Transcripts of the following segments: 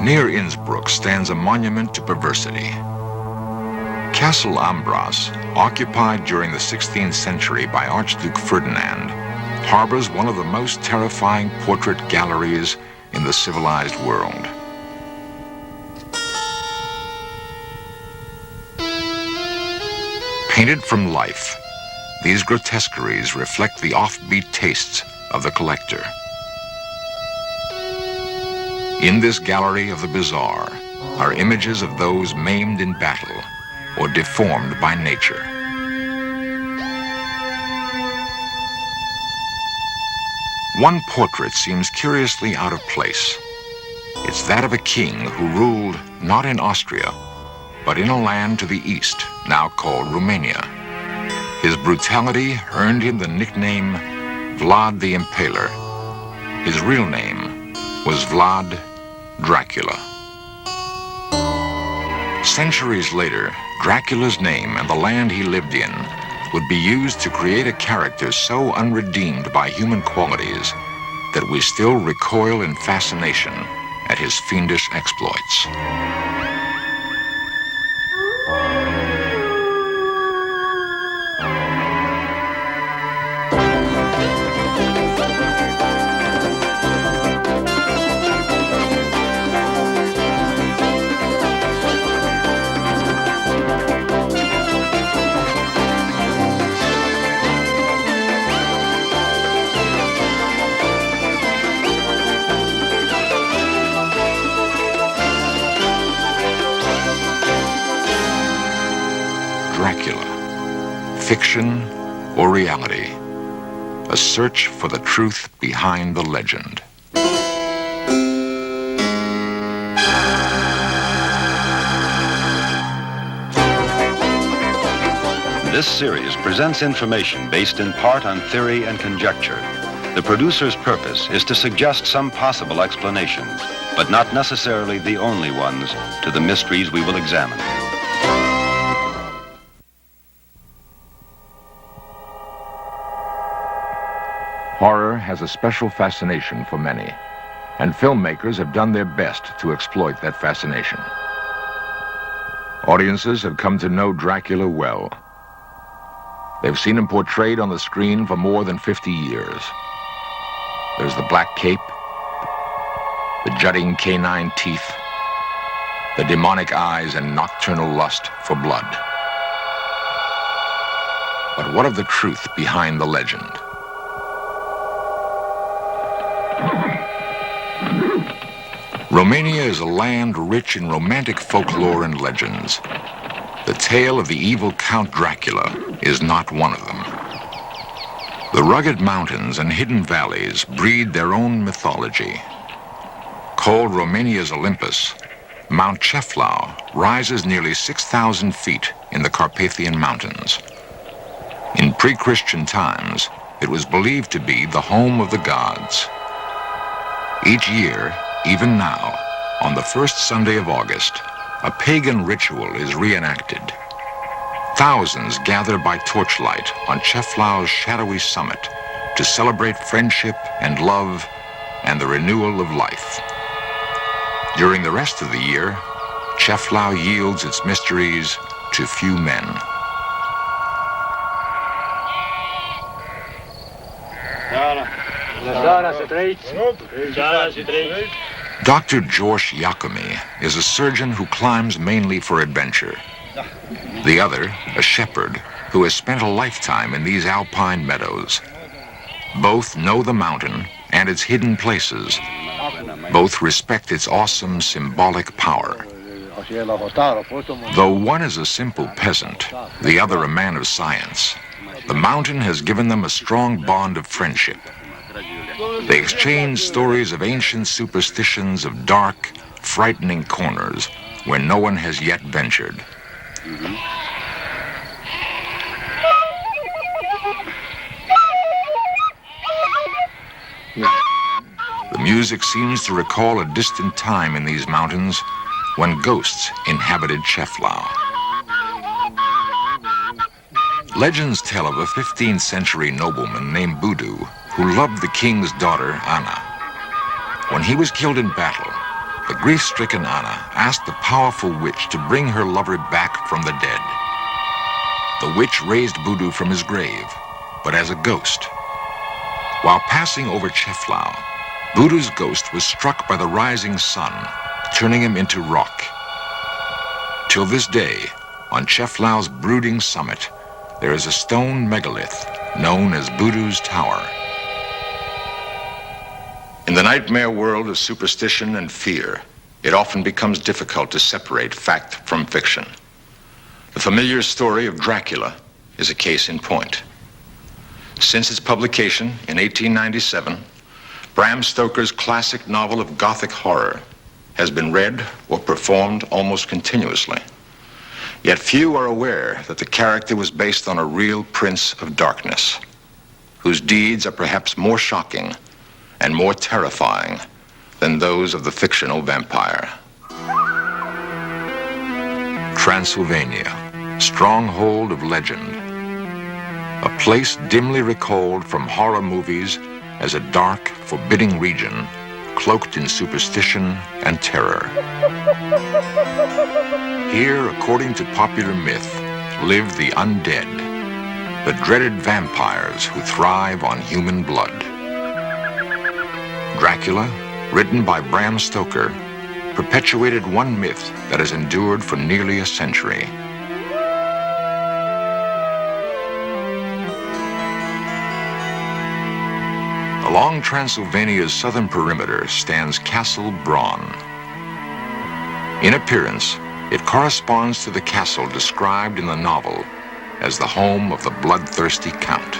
Near Innsbruck stands a monument to perversity. Castle Ambras, occupied during the 16th century by Archduke Ferdinand, harbors one of the most terrifying portrait galleries in the civilized world. Painted from life, these grotesqueries reflect the offbeat tastes of the collector. In this gallery of the bizarre are images of those maimed in battle or deformed by nature. One portrait seems curiously out of place. It's that of a king who ruled not in Austria, but in a land to the east, now called Romania. His brutality earned him the nickname Vlad the Impaler. His real name was Vlad Dracula. Centuries later, Dracula's name and the land he lived in would be used to create a character so unredeemed by human qualities that we still recoil in fascination at his fiendish exploits. Dracula, fiction or reality, a search for the truth behind the legend. This series presents information based in part on theory and conjecture. The producer's purpose is to suggest some possible explanations, but not necessarily the only ones, to the mysteries we will examine. Horror has a special fascination for many, and filmmakers have done their best to exploit that fascination. Audiences have come to know Dracula well. They've seen him portrayed on the screen for more than 50 years. There's the black cape, the jutting canine teeth, the demonic eyes and nocturnal lust for blood. But what of the truth behind the legend? Romania is a land rich in romantic folklore and legends. The tale of the evil Count Dracula is not one of them. The rugged mountains and hidden valleys breed their own mythology. Called Romania's Olympus, Mount Ceflau rises nearly 6,000 feet in the Carpathian Mountains. In pre-Christian times, it was believed to be the home of the gods. Each year, even now, on the first Sunday of August, a pagan ritual is reenacted. Thousands gather by torchlight on Ceflau's shadowy summit to celebrate friendship and love and the renewal of life. During the rest of the year, Ceflau yields its mysteries to few men. Dr. George Iacome is a surgeon who climbs mainly for adventure. The other, a shepherd, who has spent a lifetime in these alpine meadows. Both know the mountain and its hidden places. Both respect its awesome symbolic power. Though one is a simple peasant, the other a man of science, the mountain has given them a strong bond of friendship. They exchange stories of ancient superstitions of dark, frightening corners where no one has yet ventured. The music seems to recall a distant time in these mountains when ghosts inhabited Ceflau. Legends tell of a 15th century nobleman named Budu who loved the king's daughter, Anna. When he was killed in battle, the grief-stricken Anna asked the powerful witch to bring her lover back from the dead. The witch raised Budu from his grave, but as a ghost. While passing over Cheflau, Budu's ghost was struck by the rising sun, turning him into rock. Till this day, on Cheflau's brooding summit, there is a stone megalith known as Budu's Tower. In the nightmare world of superstition and fear, it often becomes difficult to separate fact from fiction. The familiar story of Dracula is a case in point. Since its publication in 1897, Bram Stoker's classic novel of Gothic horror has been read or performed almost continuously. Yet few are aware that the character was based on a real prince of darkness, whose deeds are perhaps more shocking and more terrifying than those of the fictional vampire. Transylvania, stronghold of legend. A place dimly recalled from horror movies as a dark, forbidding region cloaked in superstition and terror. Here, according to popular myth, live the undead, the dreaded vampires who thrive on human blood. Dracula, written by Bram Stoker, perpetuated one myth that has endured for nearly a century. Along Transylvania's southern perimeter stands Castle Braun. In appearance, it corresponds to the castle described in the novel as the home of the bloodthirsty Count.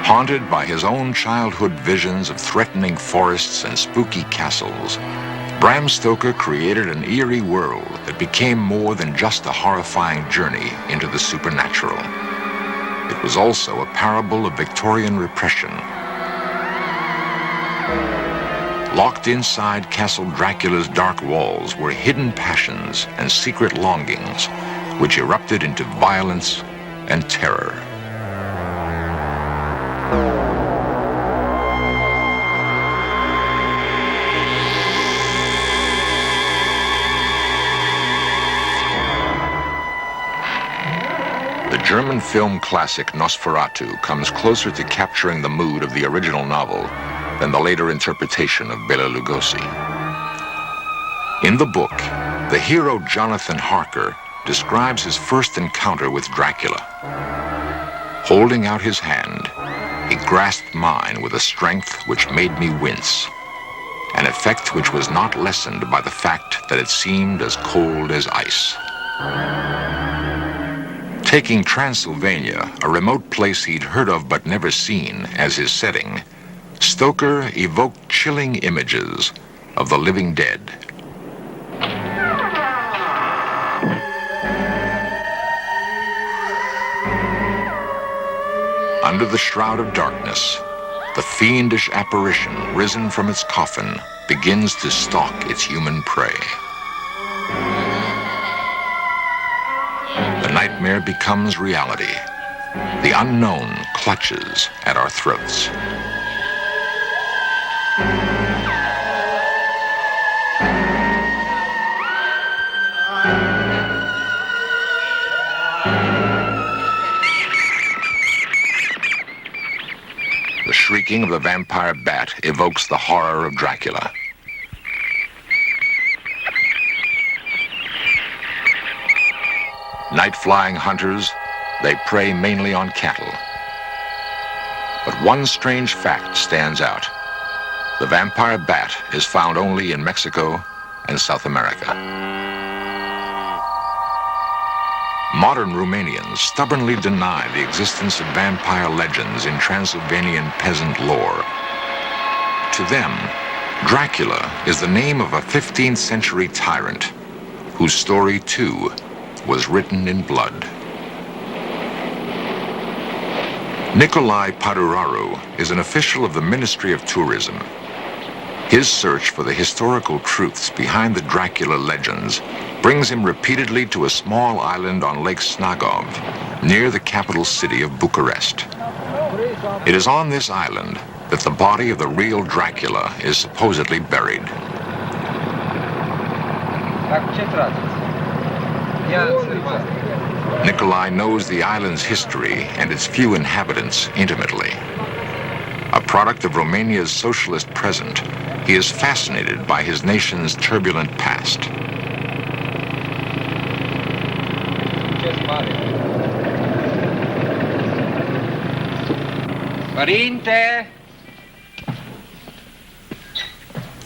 Haunted by his own childhood visions of threatening forests and spooky castles, Bram Stoker created an eerie world that became more than just a horrifying journey into the supernatural. It was also a parable of Victorian repression. Locked inside Castle Dracula's dark walls were hidden passions and secret longings, which erupted into violence and terror. The German film classic Nosferatu comes closer to capturing the mood of the original novel than the later interpretation of Bela Lugosi. In the book, the hero Jonathan Harker describes his first encounter with Dracula. Holding out his hand, he grasped mine with a strength which made me wince, an effect which was not lessened by the fact that it seemed as cold as ice. Taking Transylvania, a remote place he'd heard of but never seen, as his setting, Stoker evoked chilling images of the living dead. Under the shroud of darkness, the fiendish apparition risen from its coffin begins to stalk its human prey. The nightmare becomes reality. The unknown clutches at our throats. The shrieking of the vampire bat evokes the horror of Dracula. Night-flying hunters, they prey mainly on cattle. But one strange fact stands out. The vampire bat is found only in Mexico and South America. Modern Romanians stubbornly deny the existence of vampire legends in Transylvanian peasant lore. To them, Dracula is the name of a 15th century tyrant whose story, too, was written in blood. Nicolae Paduraru is an official of the Ministry of Tourism. His search for the historical truths behind the Dracula legends brings him repeatedly to a small island on Lake Snagov, near the capital city of Bucharest. It is on this island that the body of the real Dracula is supposedly buried. Nikolai knows the island's history and its few inhabitants intimately. A product of Romania's socialist present, he is fascinated by his nation's turbulent past. Părinte!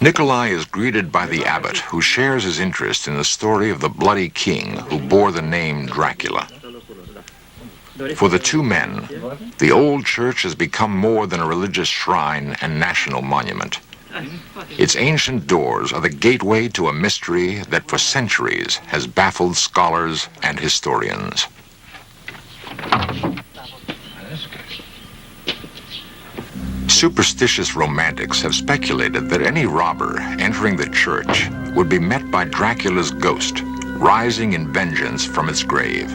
Nikolai is greeted by the abbot, who shares his interest in the story of the bloody king who bore the name Dracula. For the two men, the old church has become more than a religious shrine and national monument. Its ancient doors are the gateway to a mystery that for centuries has baffled scholars and historians. Superstitious romantics have speculated that any robber entering the church would be met by Dracula's ghost, rising in vengeance from its grave.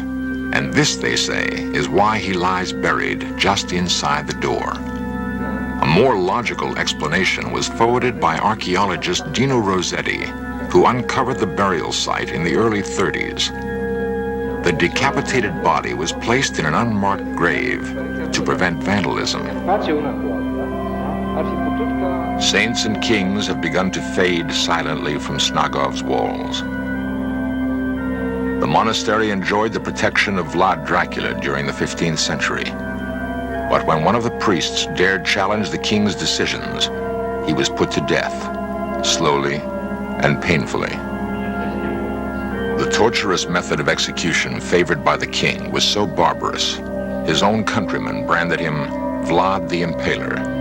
And this, they say, is why he lies buried just inside the door. A more logical explanation was forwarded by archaeologist Dino Rossetti, who uncovered the burial site in the early 30s. The decapitated body was placed in an unmarked grave to prevent vandalism. Saints and kings have begun to fade silently from Snagov's walls. The monastery enjoyed the protection of Vlad Dracula during the 15th century. But when one of the priests dared challenge the king's decisions, he was put to death, slowly and painfully. The torturous method of execution favored by the king was so barbarous, his own countrymen branded him Vlad the Impaler.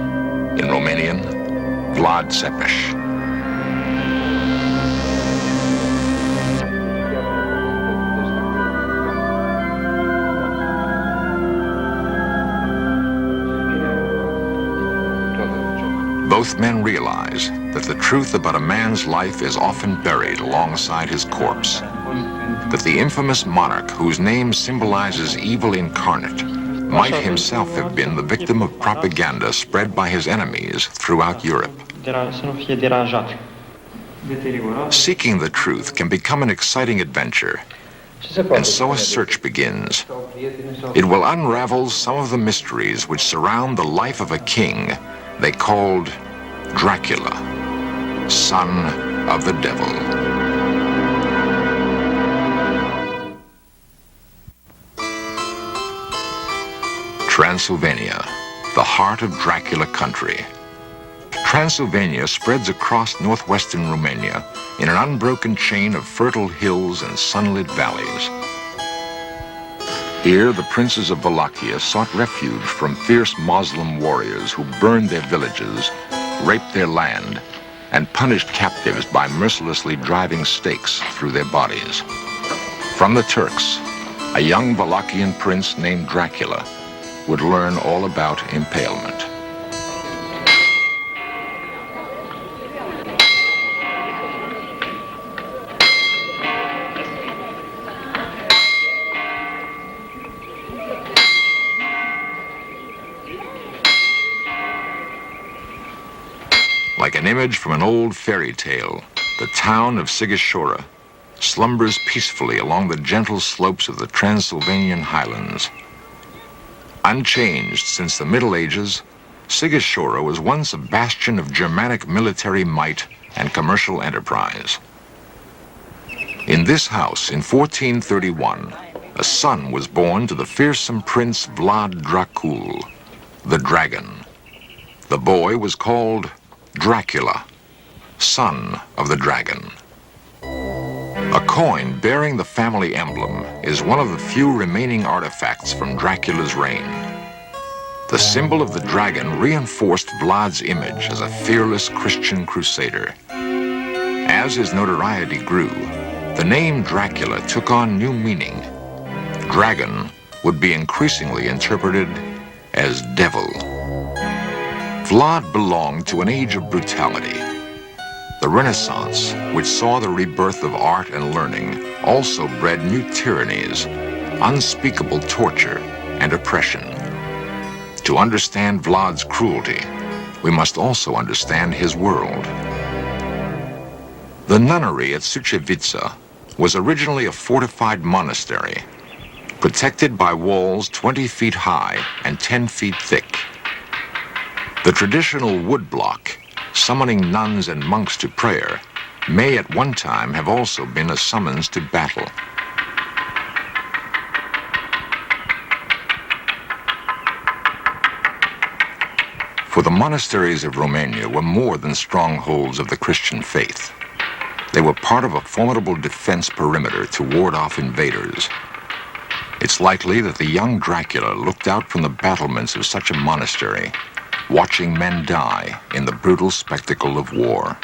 In Romanian, Vlad Țepeș. Both men realize that the truth about a man's life is often buried alongside his corpse. That the infamous monarch whose name symbolizes evil incarnate might himself have been the victim of propaganda spread by his enemies throughout Europe. Seeking the truth can become an exciting adventure, and so a search begins. It will unravel some of the mysteries which surround the life of a king they called Dracula, son of the devil. Transylvania, the heart of Dracula country. Transylvania spreads across northwestern Romania in an unbroken chain of fertile hills and sunlit valleys. Here, the princes of Wallachia sought refuge from fierce Muslim warriors who burned their villages, raped their land, and punished captives by mercilessly driving stakes through their bodies. From the Turks, a young Wallachian prince named Dracula would learn all about impalement. Like an image from an old fairy tale, the town of Sighișoara slumbers peacefully along the gentle slopes of the Transylvanian highlands. Unchanged since the Middle Ages, Sighișoara was once a bastion of Germanic military might and commercial enterprise. In this house, in 1431, a son was born to the fearsome Prince Vlad Dracul, the Dragon. The boy was called Dracula, son of the dragon. A coin bearing the family emblem is one of the few remaining artifacts from Dracula's reign. The symbol of the dragon reinforced Vlad's image as a fearless Christian crusader. As his notoriety grew, the name Dracula took on new meaning. Dragon would be increasingly interpreted as devil. Vlad belonged to an age of brutality. The Renaissance, which saw the rebirth of art and learning, also bred new tyrannies, unspeakable torture, and oppression. To understand Vlad's cruelty, we must also understand his world. The nunnery at Sucevica was originally a fortified monastery, protected by walls 20 feet high and 10 feet thick. The traditional woodblock, summoning nuns and monks to prayer, may at one time have also been a summons to battle. For the monasteries of Romania were more than strongholds of the Christian faith. They were part of a formidable defense perimeter to ward off invaders. It's likely that the young Dracula looked out from the battlements of such a monastery, watching men die in the brutal spectacle of war.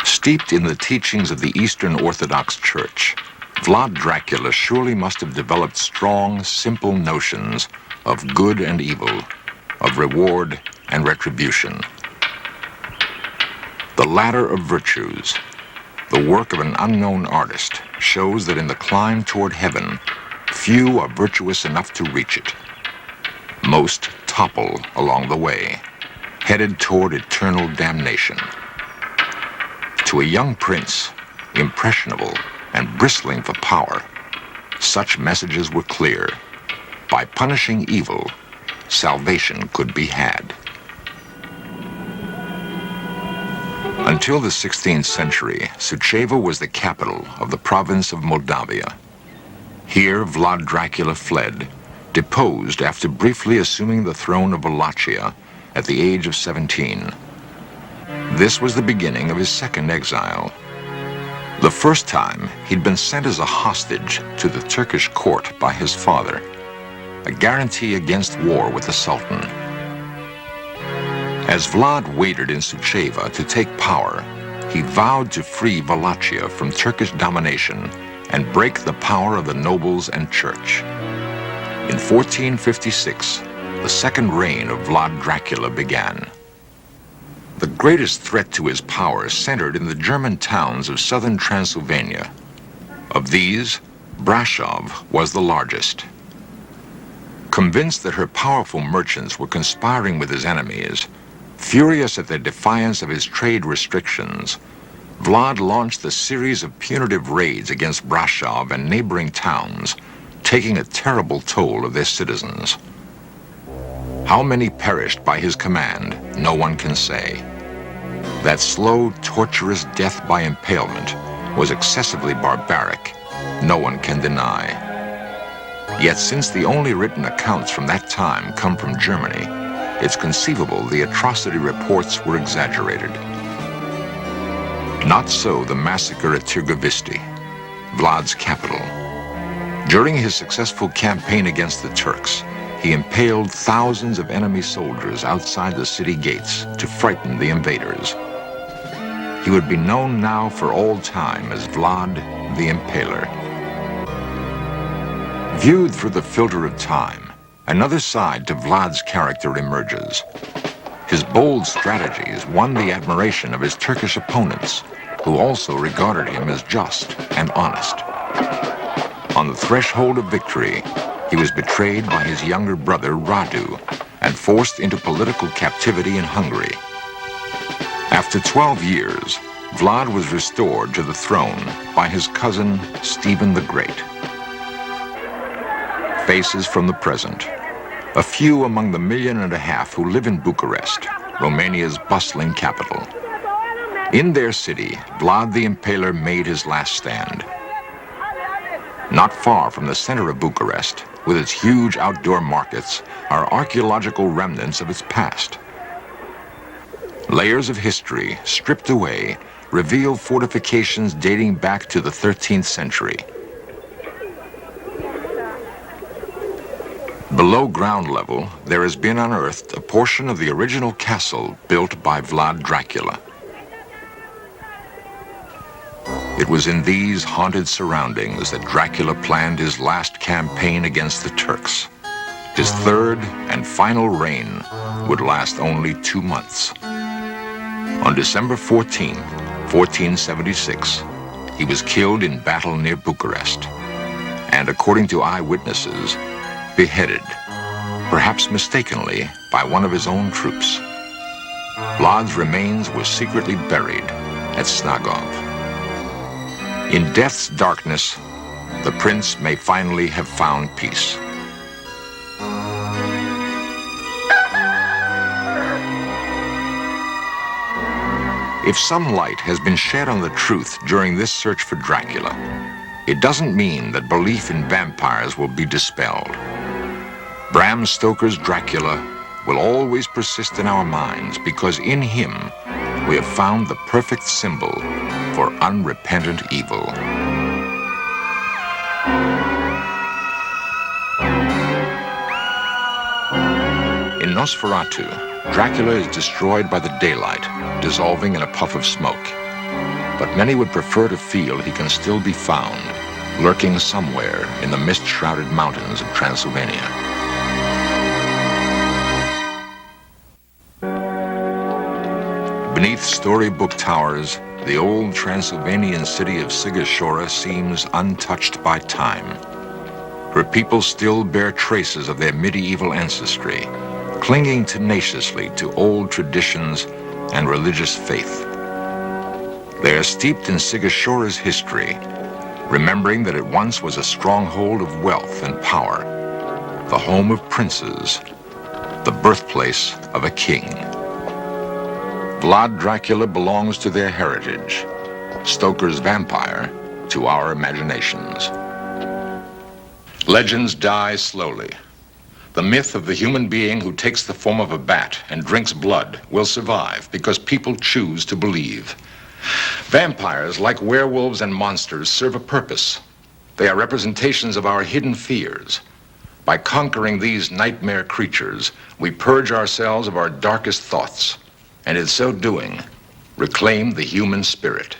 Steeped in the teachings of the Eastern Orthodox Church, Vlad Dracula surely must have developed strong, simple notions of good and evil, of reward and retribution. The ladder of virtues, the work of an unknown artist, shows that in the climb toward heaven, few are virtuous enough to reach it. Most topple along the way, headed toward eternal damnation. To a young prince, impressionable and bristling for power, such messages were clear. By punishing evil, salvation could be had. Until the 16th century, Suceava was the capital of the province of Moldavia. Here, Vlad Dracula fled, deposed after briefly assuming the throne of Wallachia at the age of 17. This was the beginning of his second exile. The first time, he'd been sent as a hostage to the Turkish court by his father, a guarantee against war with the Sultan. As Vlad waited in Suceava to take power, he vowed to free Wallachia from Turkish domination and break the power of the nobles and church. In 1456, the second reign of Vlad Dracula began. The greatest threat to his power centered in the German towns of southern Transylvania. Of these, Brasov was the largest. Convinced that her powerful merchants were conspiring with his enemies, furious at their defiance of his trade restrictions, Vlad launched a series of punitive raids against Brasov and neighboring towns, taking a terrible toll of their citizens. How many perished by his command, no one can say. That slow, torturous death by impalement was excessively barbaric, no one can deny. Yet since the only written accounts from that time come from Germany, it's conceivable the atrocity reports were exaggerated. Not so the massacre at Târgoviște, Vlad's capital. During his successful campaign against the Turks, he impaled thousands of enemy soldiers outside the city gates to frighten the invaders. He would be known now for all time as Vlad the Impaler. Viewed through the filter of time, another side to Vlad's character emerges. His bold strategies won the admiration of his Turkish opponents, who also regarded him as just and honest. On the threshold of victory, he was betrayed by his younger brother Radu and forced into political captivity in Hungary. After 12 years, Vlad was restored to the throne by his cousin Stephen the Great. Faces from the present. A few among the 1.5 million who live in Bucharest, Romania's bustling capital. In their city, Vlad the Impaler made his last stand. Not far from the center of Bucharest, with its huge outdoor markets, are archaeological remnants of its past. Layers of history, stripped away, reveal fortifications dating back to the 13th century. Below ground level, there has been unearthed a portion of the original castle built by Vlad Dracula. It was in these haunted surroundings that Dracula planned his last campaign against the Turks. His third and final reign would last only 2 months. On December 14, 1476, he was killed in battle near Bucharest. and according to eyewitnesses, beheaded, perhaps mistakenly, by one of his own troops. Vlad's remains were secretly buried at Snagov. In death's darkness, the prince may finally have found peace. If some light has been shed on the truth during this search for Dracula, it doesn't mean that belief in vampires will be dispelled. Bram Stoker's Dracula will always persist in our minds because in him we have found the perfect symbol for unrepentant evil. In Nosferatu, Dracula is destroyed by the daylight, dissolving in a puff of smoke. But many would prefer to feel he can still be found, lurking somewhere in the mist-shrouded mountains of Transylvania. Beneath storybook towers, the old Transylvanian city of Sigashora seems untouched by time. Her people still bear traces of their medieval ancestry, clinging tenaciously to old traditions and religious faith. They are steeped in Sigashora's history, remembering that it once was a stronghold of wealth and power, the home of princes, the birthplace of a king. Vlad Dracula belongs to their heritage, Stoker's vampire to our imaginations. Legends die slowly. The myth of the human being who takes the form of a bat and drinks blood will survive because people choose to believe. Vampires, like werewolves and monsters, serve a purpose. They are representations of our hidden fears. By conquering these nightmare creatures, we purge ourselves of our darkest thoughts, and in so doing, reclaim the human spirit.